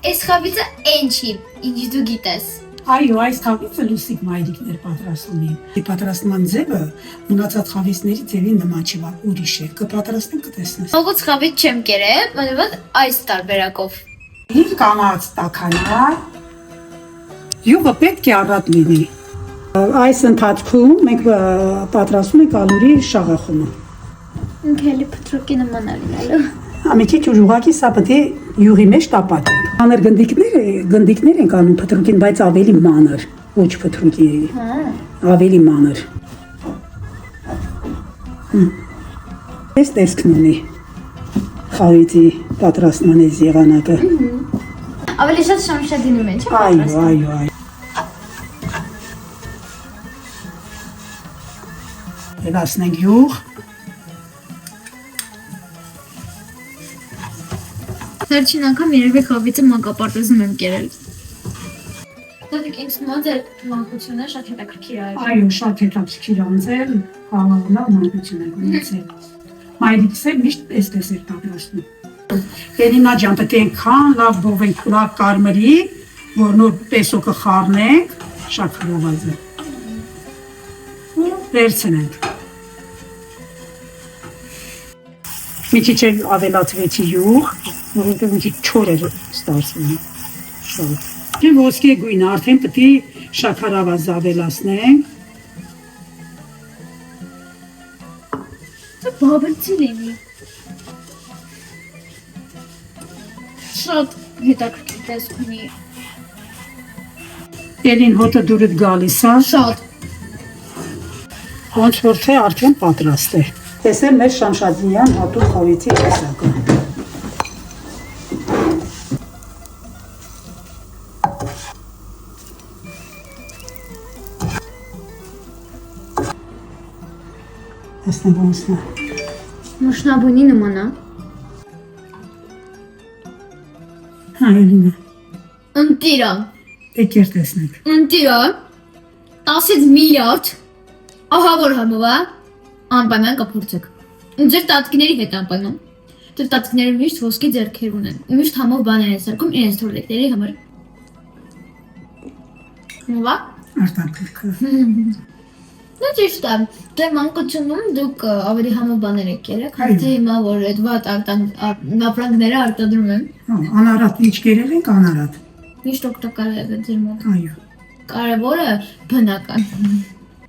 Այս խավիցը այն չի, ինչ դու գիտես։ Այո, այս խավիցը լուսիկ մայրիկներ պատրաստում են։ Պատրաստման ձևը մնացած խավիցների ձևին նման չի, ուրիշ է։ Կպատրաստեն կտեսնես։ Հողոց խավից չեմ կերել, մնված այս տարբերակով։ Իր կամած տաքանա։ Յուղը պետք է առատ լինի։ Այս ընթացքում մենք պատրաստում ենք ալուրի շաղախումը։ Ինքը էլի փտրուկի նման է լինելու։ Մի քիչ ուժուղակի սա պետք է յուղի մեջ տապակ է։ Մանր գնդիկներ ենք անում փտրուկին, բայց ավելի մանր, ոչ փտրուկի, ավելի մանր։ Այս տեսքն ունի խավիցի պատրաստման այս եղանակը։ Ավելի շատ շամշադինում են, չէ՞։ Այո։ Վերացնենք յուղ։ Վերջին անգամ երևի խավիցը մանկապարտեզում եմ կերել։ Դուք ինձ մոտ մանկությունը շատ հետաքրքիր է։ Այո, շատ հետաքրքիր անձել, հավանաբար մանկություն է ունեցել։ Մայրիկս էլ միշտ այսպես էր պատրաստում։ Էլինա ջան, պետք է այնքան լավ բովենք, լավ կարմրի, որ նոր տեսոկը խառնենք, շատ խրոված է։ Վերցնենք։ Մի քիչ ավելացվեցի յուղ, որովհետև մի քիչ չոր էր ստացվում։ Շատ։ Դե ոսկե գույնը արդեն պետք է շաքարավազ ավելացնենք։ Դա բաբրցի լինի։ Շատ հետաքրքիր տեսք ունի։ Էլին հոտը դուրդ գալիս է։ Շատ։ Ոնց որ թե արդեն պատրաստ է։ Տեսել մեր շամշադինյան հատուկ խավիցի տեսակը։ Տեսնենք ոնց է։ Մշնաբույնի նման է։ Հա, Էլինա, Ընտիրա։ եկեր տեսնենք։ Ընտիրա։ 10-ից միլիարդ։ Ահա որ համովա։ Անպայման կփորձեք։ Ձեր տատիկների հետ անպայման։ Ձեր տատիկները միշտ ոսկե ձեռքեր ունեն։ Միշտ համով բաներ են սարքում իրենց թորլեկների համար։ Նո՞վա։ Արտակարգը։ Դա ճիշտ է։ Դե մանկությունում դուք ավելի համով բաներ եք եղել, քան թե հիմա որ այդ վատ ապրանքները արտադրում են։ Անարատ ինչ կերել ենք անարատ։ Միշտ օգտակար է ձեր մոտ։ Այո։ Կարևորը բնական։